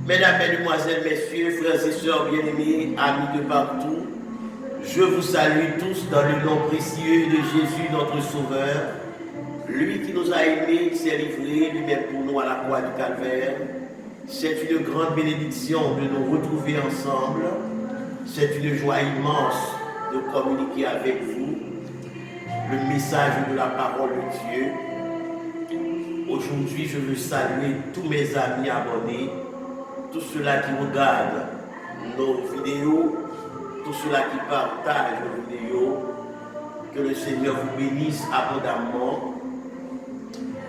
Mesdames, Mesdemoiselles, Messieurs, frères et sœurs bien-aimés, amis de partout, je vous salue tous dans le nom précieux de Jésus, notre Sauveur, lui qui nous a aimés, qui s'est livré lui-même pour nous à la croix du Calvaire. C'est une grande bénédiction de nous retrouver ensemble. C'est une joie immense de communiquer avec vous le message de la parole de Dieu. Aujourd'hui, je veux saluer tous mes amis abonnés, tous ceux-là qui regardent nos vidéos, tous ceux-là qui partagent nos vidéos. Que le Seigneur vous bénisse abondamment.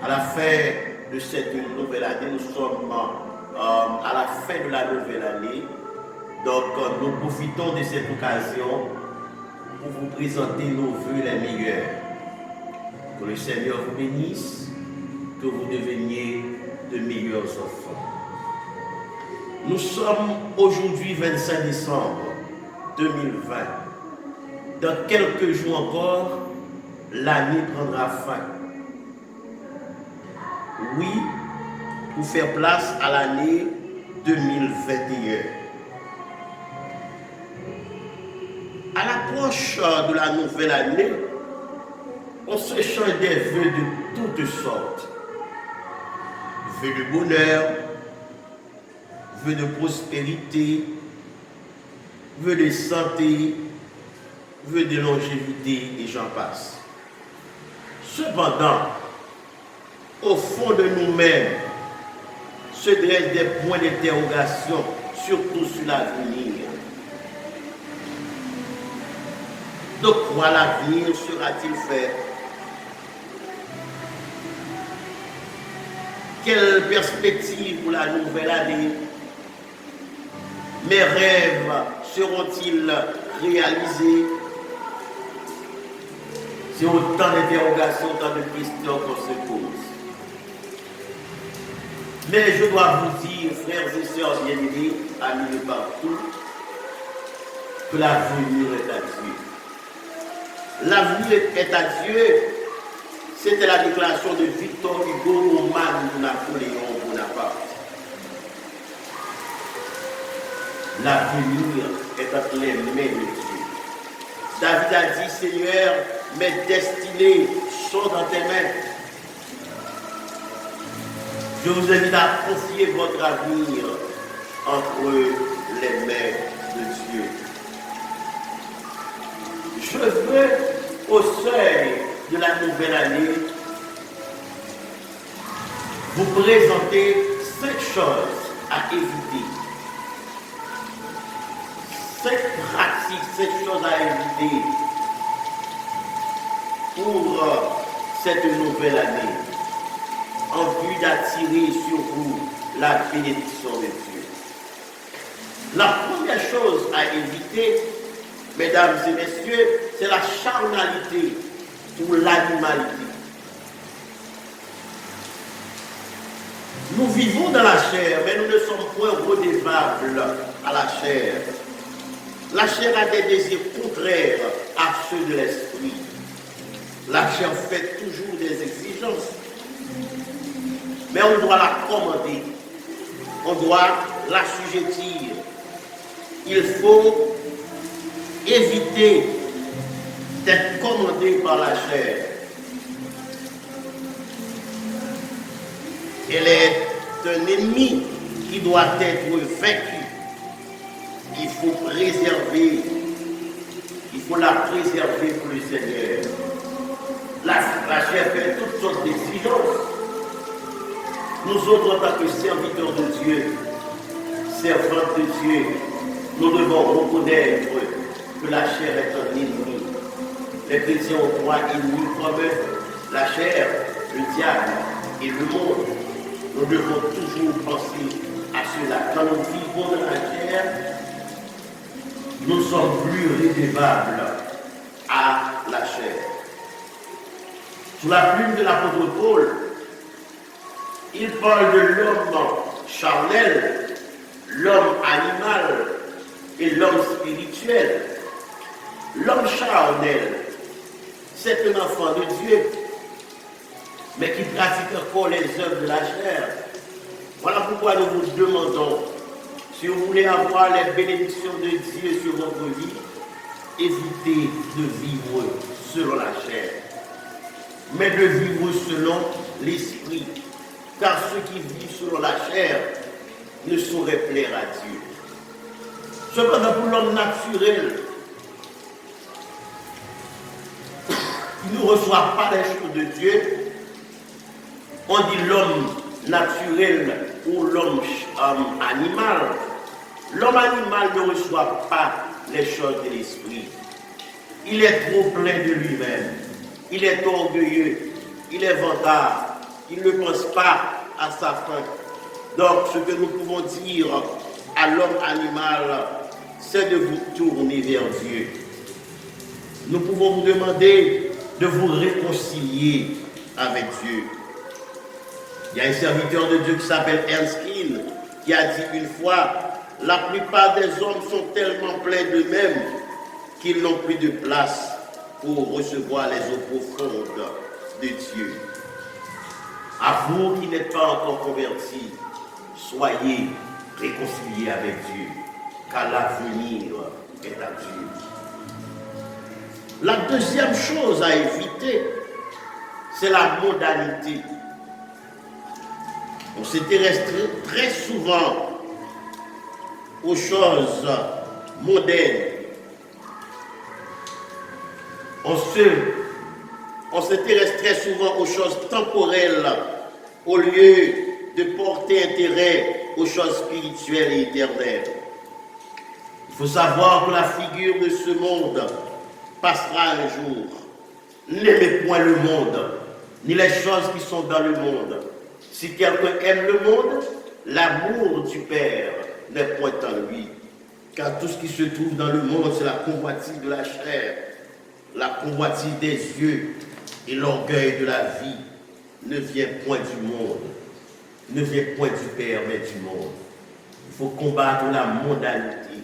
À la fin de cette nouvelle année, nous sommes à la fin de la nouvelle année. Donc, nous profitons de cette occasion pour vous présenter nos vœux les meilleurs. Que le Seigneur vous bénisse, que vous deveniez de meilleurs enfants. Nous sommes aujourd'hui 25 décembre 2020. Dans quelques jours encore, l'année prendra fin. Oui, pour faire place à l'année 2021. À l'approche de la nouvelle année, on se change des vœux de toutes sortes. Vœux de bonheur, vœux de prospérité, vœux de santé, vœux de longévité et j'en passe. Cependant, au fond de nous-mêmes, se dressent des points d'interrogation, surtout sur l'avenir. De quoi l'avenir sera-t-il fait? Quelle perspective pour la nouvelle année? Mes rêves seront-ils réalisés? C'est autant d'interrogations, autant de questions qu'on se pose. Mais je dois vous dire, frères et sœurs bien-aimés, amis de partout, que l'avenir est à Dieu. L'avenir est à Dieu. C'était la déclaration de Victor Hugo au man de Napoléon Bonaparte. L'avenir est entre les mains de Dieu. David a dit, Seigneur, mes destinées sont dans tes mains. Je vous invite à confier votre avenir entre les mains de Dieu. Je veux, au seuil de la nouvelle année, vous présenter 5 choses à éviter. 5 pratiques, 5 choses à éviter pour cette nouvelle année, en vue d'attirer sur vous la bénédiction de Dieu. La première chose à éviter, mesdames et messieurs, c'est la charnalité ou l'animalité. Nous vivons dans la chair, mais nous ne sommes point redevables à la chair. La chair a des désirs contraires à ceux de l'esprit. La chair fait toujours des exigences. Mais on doit la commander. On doit l'assujettir. Il faut éviter d'être commandé par la chair. Elle est un ennemi qui doit être vaincu. Il faut préserver, il faut la préserver pour le Seigneur. La chair fait toutes sortes d'exigences. Nous autres, en tant que serviteurs de Dieu, servantes de Dieu, nous devons reconnaître que la chair est un ennemi. Les chrétiens ont 3 ennemis comme la chair, le diable et le monde. Nous devons toujours penser à cela. Quand nous vivons dans la chair, nous sommes plus redevables à la chair. Sous la plume de l'apôtre Paul, il parle de l'homme charnel, l'homme animal et l'homme spirituel. L'homme charnel, c'est un enfant de Dieu, mais qui pratique encore les œuvres de la chair. Voilà pourquoi nous vous demandons, si vous voulez avoir les bénédictions de Dieu sur votre vie, évitez de vivre selon la chair, mais de vivre selon l'esprit. Car ceux qui vivent selon la chair ne sauraient plaire à Dieu. Cependant, pour l'homme naturel, qui ne reçoit pas les choses de Dieu, on dit l'homme naturel ou l'homme animal. L'homme animal ne reçoit pas les choses de l'esprit. Il est trop plein de lui-même. Il est orgueilleux. Il est vantard. Il ne pense pas à sa fin. Donc, ce que nous pouvons dire à l'homme animal, c'est de vous tourner vers Dieu. Nous pouvons vous demander de vous réconcilier avec Dieu. Il y a un serviteur de Dieu qui s'appelle Erskine qui a dit une fois, la plupart des hommes sont tellement pleins d'eux-mêmes qu'ils n'ont plus de place pour recevoir les eaux profondes de Dieu. À vous qui n'êtes pas encore convertis, soyez réconciliés avec Dieu, car l'avenir est à Dieu. La deuxième chose à éviter, c'est la modalité. On s'intéresse très souvent aux choses modernes. On s'intéresse très souvent aux choses temporelles au lieu de porter intérêt aux choses spirituelles et éternelles. Il faut savoir que la figure de ce monde passera un jour. N'aimez point le monde, ni les choses qui sont dans le monde. Si quelqu'un aime le monde, l'amour du Père n'est point en lui. Car tout ce qui se trouve dans le monde, c'est la convoitise de la chair, la convoitise des yeux et l'orgueil de la vie ne vient point du monde, ne vient point du Père, mais du monde. Il faut combattre la mondanité.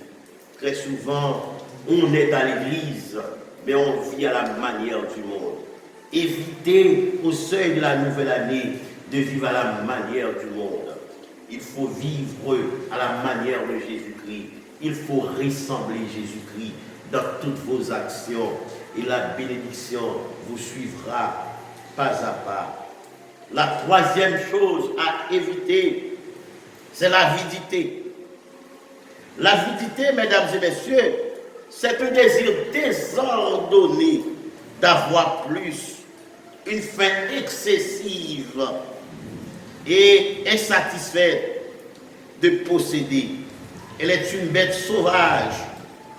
Très souvent, on est à l'église, mais on vit à la manière du monde. Évitez au seuil de la nouvelle année de vivre à la manière du monde. Il faut vivre à la manière de Jésus-Christ. Il faut ressembler Jésus-Christ dans toutes vos actions et la bénédiction vous suivra pas à pas. La troisième chose à éviter, c'est l'avidité. L'avidité, mesdames et messieurs, c'est un désir désordonné d'avoir plus, une faim excessive et insatisfaite de posséder. Elle est une bête sauvage.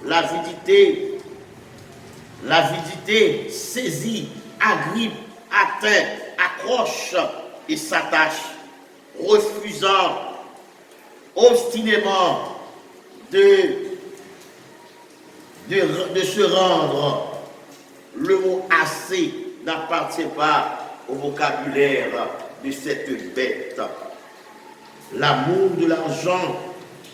L'avidité saisit, agrippe, atteint, accroche et s'attache, refusant obstinément de se rendre. Le mot assez n'appartient pas au vocabulaire de cette bête. L'amour de l'argent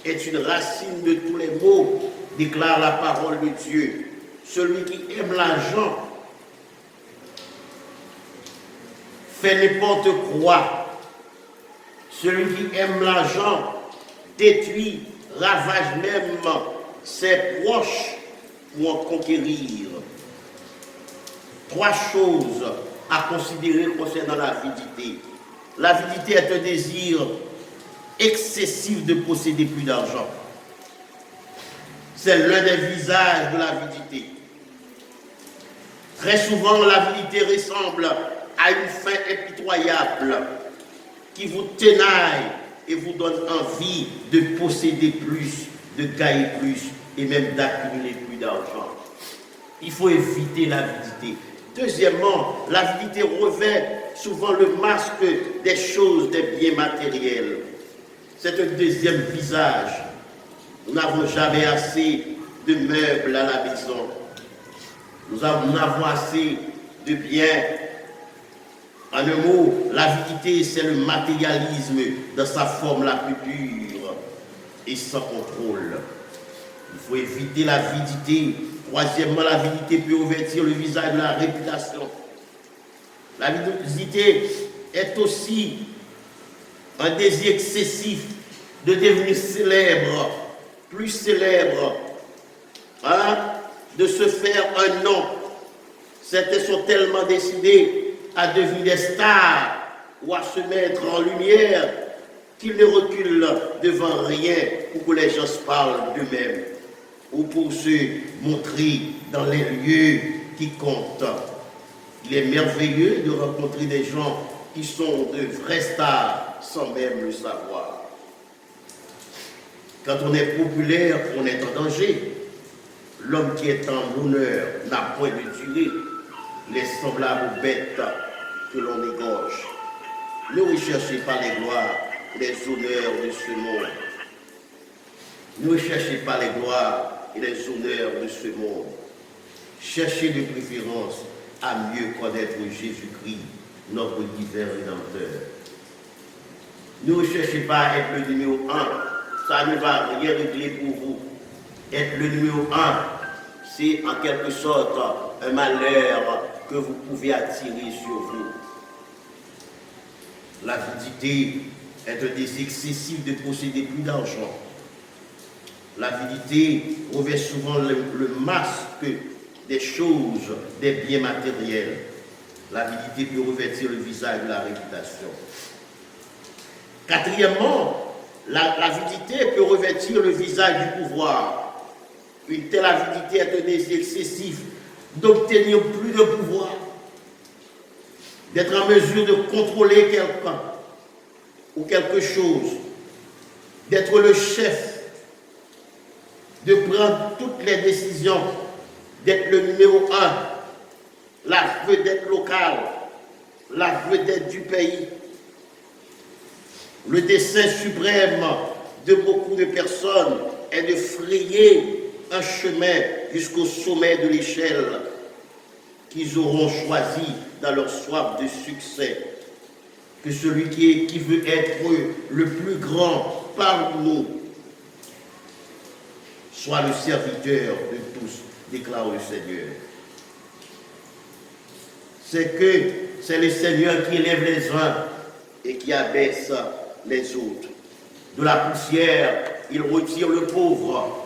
est une racine de tous les maux, déclare la parole de Dieu. Celui qui aime l'argent fait n'importe quoi. Celui qui aime l'argent détruit, ravage même ses proches pour en conquérir. Trois choses à considérer concernant l'avidité. L'avidité est un désir excessif de posséder plus d'argent. C'est l'un des visages de l'avidité. Très souvent, l'avidité ressemble à une faim impitoyable qui vous tenaille et vous donne envie de posséder plus, de gagner plus et même d'accumuler plus d'argent. Il faut éviter l'avidité. Deuxièmement, l'avidité revêt souvent le masque des choses, des biens matériels. C'est un deuxième visage. Nous n'avons jamais assez de meubles à la maison. Nous avons assez de biens. En un mot, l'avidité, c'est le matérialisme dans sa forme la plus pure et sans contrôle. Il faut éviter l'avidité Troisièmement, l'avidité peut revêtir le visage de la réputation. L'avidité est aussi un désir excessif de devenir célèbre, plus célèbre, hein, de se faire un nom. Certains sont tellement décidés à devenir des stars ou à se mettre en lumière qu'ils ne reculent devant rien pour que les gens se parlent d'eux-mêmes ou pour se montrer dans les lieux qui comptent. Il est merveilleux de rencontrer des gens qui sont de vrais stars sans même le savoir. Quand on est populaire, on est en danger. L'homme qui est en honneur n'a point de durée. Il est semblable aux bêtes que l'on égorge. Ne recherchez pas les gloires, les honneurs de ce monde. Ne recherchez pas les gloires et les honneurs de ce monde. Cherchez de préférence à mieux connaître Jésus-Christ, notre divin Rédempteur. Ne recherchez pas à être le numéro 1, ça ne va rien régler pour vous. Être le numéro 1, c'est en quelque sorte un malheur que vous pouvez attirer sur vous. L'avidité est un désir excessif de posséder plus d'argent. L'avidité revêt souvent le masque des choses, des biens matériels. L'avidité peut revêtir le visage de la réputation. Quatrièmement, l'avidité peut revêtir le visage du pouvoir. Une telle avidité est un désir excessif d'obtenir plus de pouvoir, d'être en mesure de contrôler quelqu'un ou quelque chose, d'être le chef, de prendre toutes les décisions, d'être le numéro 1, la vedette locale, la vedette du pays. Le dessein suprême de beaucoup de personnes est de frayer un chemin jusqu'au sommet de l'échelle qu'ils auront choisi dans leur soif de succès. Que celui qui veut être le plus grand parmi nous soit le serviteur de tous, déclare le Seigneur. C'est le Seigneur qui élève les uns et qui abaisse les autres. De la poussière, il retire le pauvre.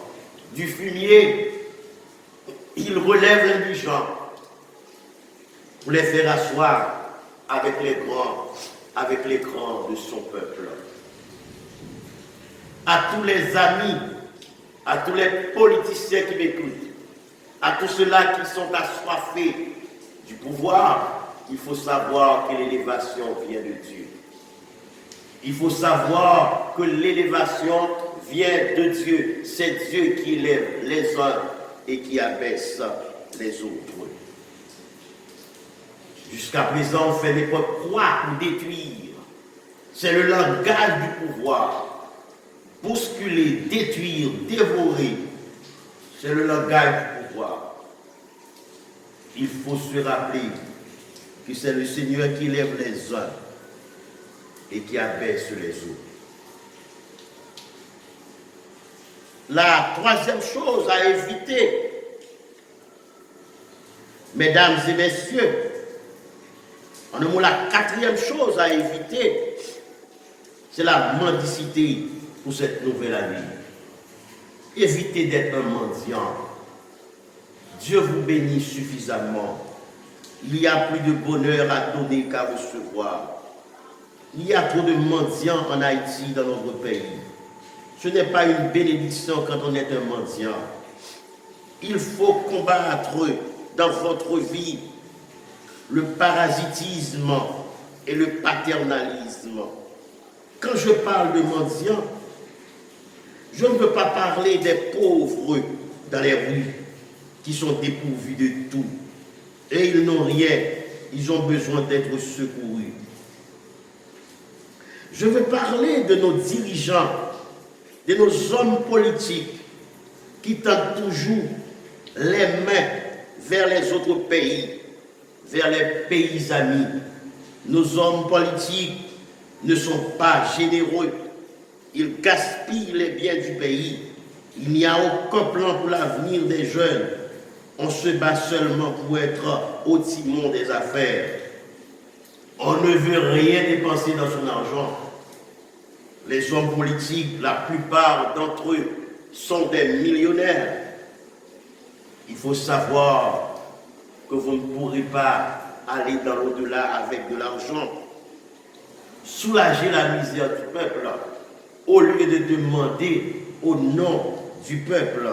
Du fumier, il relève l'indigent pour les faire asseoir avec les grands de son peuple. À tous les amis, à tous les politiciens qui m'écoutent, à tous ceux-là qui sont assoiffés du pouvoir, il faut savoir que l'élévation vient de Dieu. Il faut savoir que l'élévation vient de Dieu. C'est Dieu qui élève les uns et qui abaisse les autres. Jusqu'à présent, on fait n'importe quoi pour détruire. C'est le langage du pouvoir. Bousculer, détruire, dévorer. C'est le langage du pouvoir. Il faut se rappeler que c'est le Seigneur qui élève les uns et qui abaisse les autres. La troisième chose à éviter, mesdames et messieurs, en un mot, la quatrième chose à éviter, c'est la mendicité pour cette nouvelle année. Évitez d'être un mendiant. Dieu vous bénit suffisamment. Il y a plus de bonheur à donner qu'à recevoir. Il y a trop de mendiants en Haïti, dans notre pays. Ce n'est pas une bénédiction quand on est un mendiant. Il faut combattre dans votre vie le parasitisme et le paternalisme. Quand je parle de mendiants, je ne veux pas parler des pauvres dans les rues qui sont dépourvus de tout. Et ils n'ont rien, ils ont besoin d'être secourus. Je veux parler de nos dirigeants, de nos hommes politiques qui tendent toujours les mains vers les autres pays, vers les pays amis. Nos hommes politiques ne sont pas généreux. Ils gaspillent les biens du pays. Il n'y a aucun plan pour l'avenir des jeunes. On se bat seulement pour être au timon des affaires. On ne veut rien dépenser dans son argent. Les hommes politiques, la plupart d'entre eux, sont des millionnaires. Il faut savoir que vous ne pourrez pas aller dans l'au-delà avec de l'argent. Soulager la misère du peuple, au lieu de demander au nom du peuple.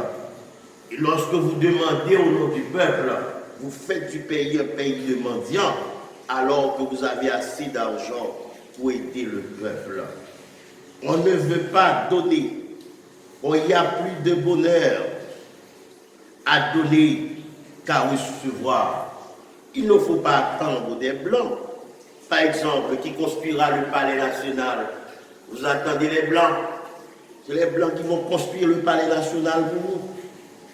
Et lorsque vous demandez au nom du peuple, vous faites du pays un pays de mendiants, alors que vous avez assez d'argent pour aider le peuple. On ne veut pas donner. Il n'y a plus de bonheur à donner qu'à recevoir. Il ne faut pas attendre des blancs, par exemple, qui construira le palais national. Vous attendez les blancs. C'est les blancs qui vont construire le palais national pour vous.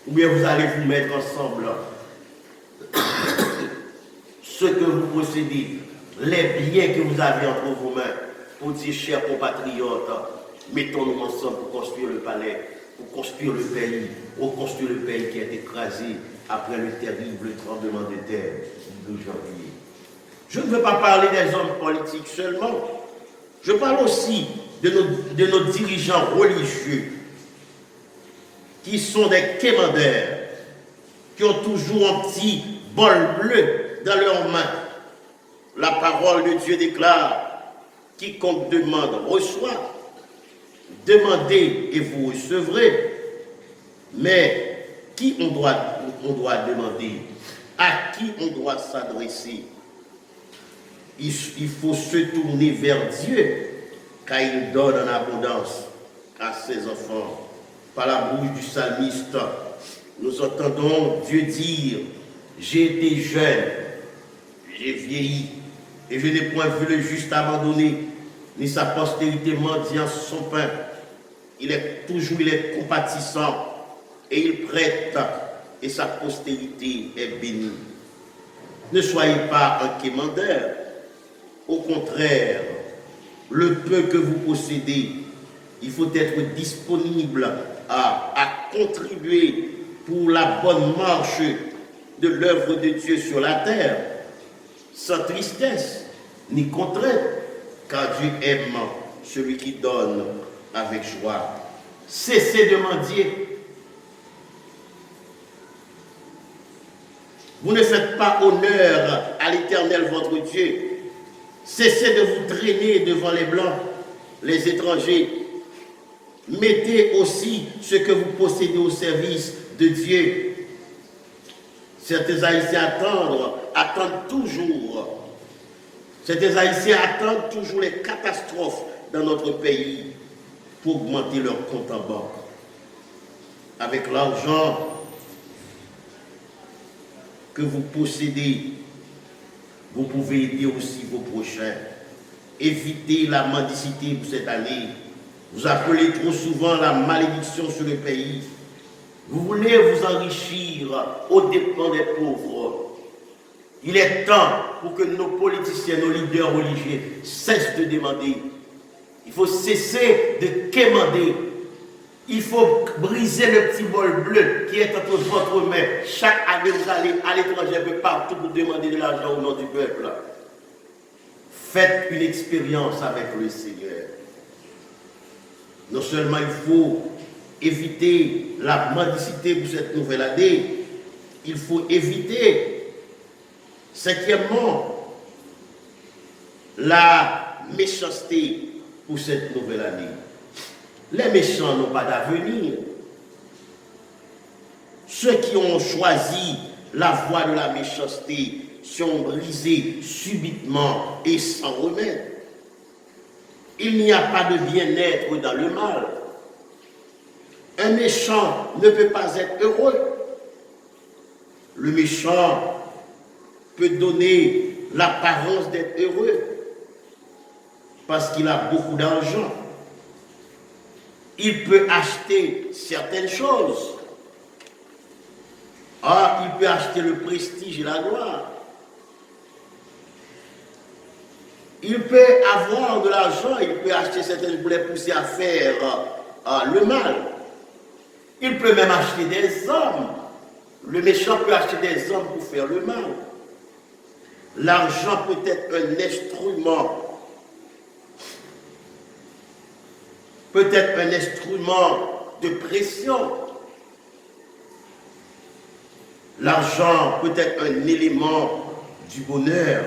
Ou bien vous allez vous mettre ensemble. Ce que vous possédez, les biens que vous avez entre vos mains, pour dire, chers compatriotes, mettons-nous ensemble pour construire le palais, pour construire le pays, pour construire le pays qui est écrasé après le terrible tremblement de terre de janvier. Je ne veux pas parler des hommes politiques seulement, je parle aussi de nos dirigeants religieux, qui sont des quémandeurs, qui ont toujours un petit bol bleu dans leurs mains. La parole de Dieu déclare, quiconque demande reçoit, demandez et vous recevrez. Mais qui on doit demander? À qui on doit s'adresser? Il faut se tourner vers Dieu, car il donne en abondance à ses enfants. Par la bouche du psalmiste, nous entendons Dieu dire, j'ai été jeune, j'ai vieilli, et je n'ai point vu le juste abandonné, ni sa postérité mendiant son pain. Il est compatissant, et il prête, et sa postérité est bénie. Ne soyez pas un quémandeur. Au contraire, le peu que vous possédez, il faut être disponible à contribuer pour la bonne marche de l'œuvre de Dieu sur la terre, sans tristesse ni contrainte, car Dieu aime celui qui donne avec joie. Cessez de mendier. Vous ne faites pas honneur à l'Éternel votre Dieu. Cessez de vous traîner devant les Blancs, les étrangers. Mettez aussi ce que vous possédez au service de Dieu. Certains Haïtiens attendent toujours. Certains Haïtiens attendent toujours les catastrophes dans notre pays pour augmenter leur compte en banque. Avec l'argent que vous possédez, vous pouvez aider aussi vos prochains. Évitez la mendicité pour cette année. Vous appelez trop souvent la malédiction sur le pays. Vous voulez vous enrichir aux dépens des pauvres. Il est temps pour que nos politiciens, nos leaders religieux cessent de demander. Il faut cesser de quémander. Il faut briser le petit bol bleu qui est entre votre main. Chaque année, vous allez à l'étranger, un peu partout pour demander de l'argent au nom du peuple. Faites une expérience avec le Seigneur. Non seulement il faut éviter la mendicité pour cette nouvelle année, il faut éviter, cinquièmement, la méchanceté pour cette nouvelle année. Les méchants n'ont pas d'avenir. Ceux qui ont choisi la voie de la méchanceté sont brisés subitement et sans remède. Il n'y a pas de bien-être dans le mal. Un méchant ne peut pas être heureux. Le méchant peut donner l'apparence d'être heureux parce qu'il a beaucoup d'argent. Il peut acheter certaines choses. Il peut acheter le prestige et la gloire. Il peut avoir de l'argent, il peut acheter certaines pour les pousser à faire le mal. Il peut même acheter des hommes. Le méchant peut acheter des hommes pour faire le mal. L'argent peut être un instrument. Peut-être un instrument de pression. L'argent peut être un élément du bonheur,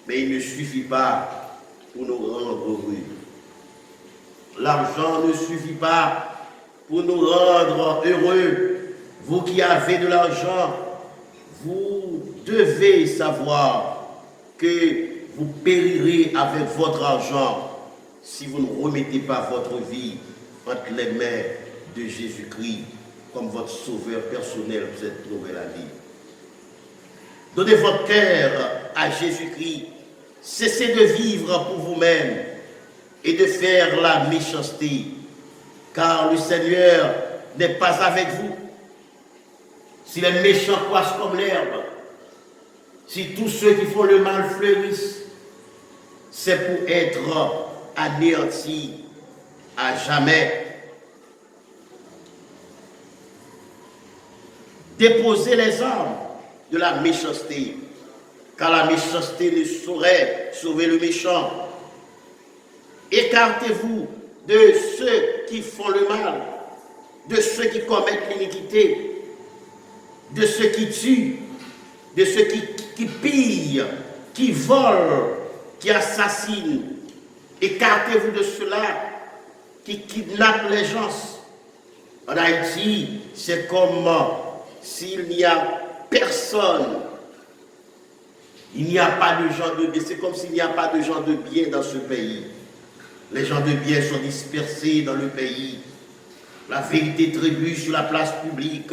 mais il ne suffit pas pour nous rendre heureux. L'argent ne suffit pas pour nous rendre heureux. Vous qui avez de l'argent, vous devez savoir que vous périrez avec votre argent si vous ne remettez pas votre vie entre les mains de Jésus-Christ comme votre sauveur personnel pour cette nouvelle année. Donnez votre cœur à Jésus-Christ. Cessez de vivre pour vous-même et de faire la méchanceté, car le Seigneur n'est pas avec vous. Si les méchants croissent comme l'herbe, si tous ceux qui font le mal fleurissent, c'est pour être anéantis à jamais. Déposez les armes de la méchanceté, car la méchanceté ne saurait sauver le méchant. Écartez-vous de ceux qui font le mal, de ceux qui commettent l'iniquité, de ceux qui tuent, de ceux qui pillent, qui volent, qui assassinent. Écartez-vous de ceux-là qui kidnappent les gens. En Haïti, c'est comme s'il n'y a personne, il n'y a pas de gens de bien, c'est comme s'il n'y a pas de gens de bien dans ce pays. Les gens de bien sont dispersés dans le pays. La vérité trébuche sur la place publique.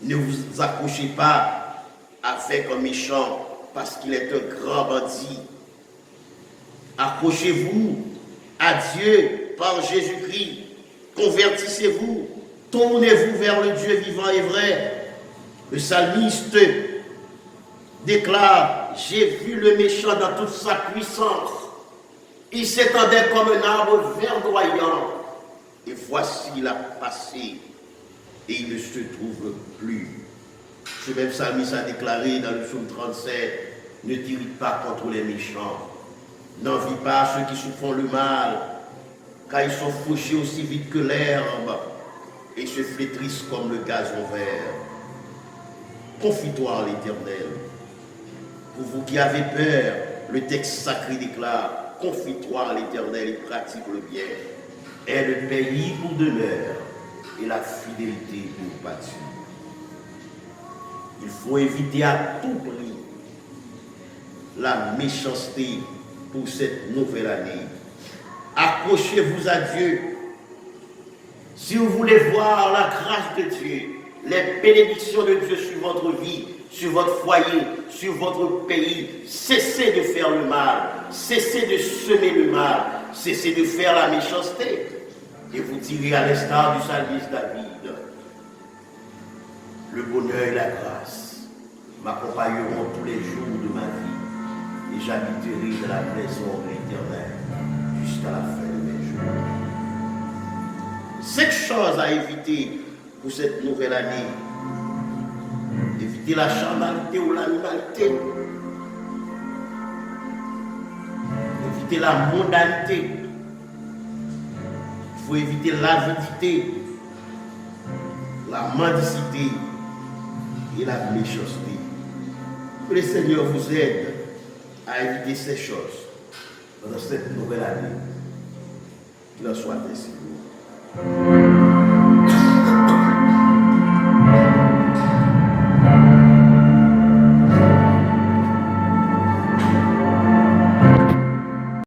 Ne vous accrochez pas avec un méchant parce qu'il est un grand bandit. Accrochez-vous à Dieu par Jésus-Christ. Convertissez-vous. Tournez-vous vers le Dieu vivant et vrai. Le psalmiste déclare: j'ai vu le méchant dans toute sa puissance. Il s'étendait comme un arbre verdoyant. Et voici, il a passé. Et il ne se trouve plus. Ce même psalmiste a déclaré dans le psaume 37, ne t'irrite pas contre les méchants. N'envie pas ceux qui se font le mal, car ils sont fauchés aussi vite que l'herbe et se flétrissent comme le gazon vert. Confie-toi en l'Éternel. Pour vous qui avez peur, le texte sacré déclare: confie-toi en l'Éternel et pratique le bien. Aie le pays pour demeure et la fidélité pour bâtir. Il faut éviter à tout prix la méchanceté pour cette nouvelle année. Accrochez-vous à Dieu. Si vous voulez voir la grâce de Dieu, les bénédictions de Dieu sur votre vie, sur votre foyer, sur votre pays, cessez de faire le mal, cessez de semer le mal, cessez de faire la méchanceté. Et vous direz à l'instar du psalmiste David: le bonheur et la grâce m'accompagneront tous les jours de ma vie, et j'habiterai dans la maison de l'Éternel jusqu'à la fin de mes jours. 5 choses à éviter pour cette nouvelle année. Éviter la charnalité ou l'animalité. Éviter la mondanité. Il faut éviter l'avidité, la mendicité et la méchanceté. Que le Seigneur vous aide à éviter ces choses pendant cette nouvelle année. Qu'il en soit ainsi pour vous.